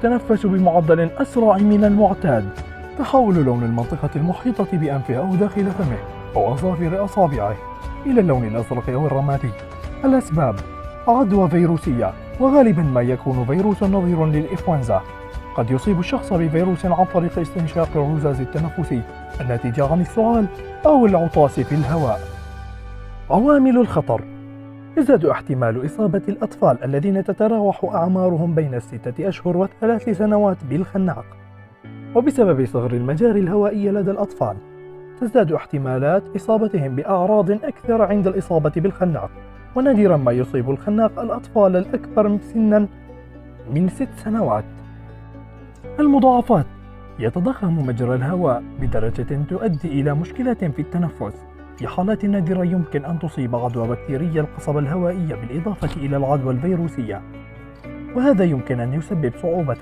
تنفس بمعدل أسرع من المعتاد. تحول لون المنطقة المحيطة بأنفه أو داخل فمه أو أظافر أصابعه إلى اللون الأزرق أو الرمادي. الأسباب: عدوى فيروسية، وغالبا ما يكون فيروس نظير للإنفلونزا. قد يصيب الشخص بفيروس عن طريق استنشاق الرذاذ التنفسي الناتج عن السعال أو العطاس في الهواء. عوامل الخطر: يزداد احتمال إصابة الأطفال الذين تتراوح أعمارهم بين 6 أشهر و3 سنوات بالخناق، وبسبب صغر المجاري الهوائية لدى الأطفال تزداد احتمالات إصابتهم بأعراض أكثر عند الإصابة بالخناق، ونادرا ما يصيب الخناق الأطفال الأكبر سنا من 6 سنوات. المضاعفات: يتضخم مجرى الهواء بدرجة تؤدي إلى مشكلة في التنفس. في حالات نادرة يمكن أن تصيب عدوى بكتيرية القصبة الهوائية بالإضافة إلى العدوى الفيروسية، وهذا يمكن أن يسبب صعوبة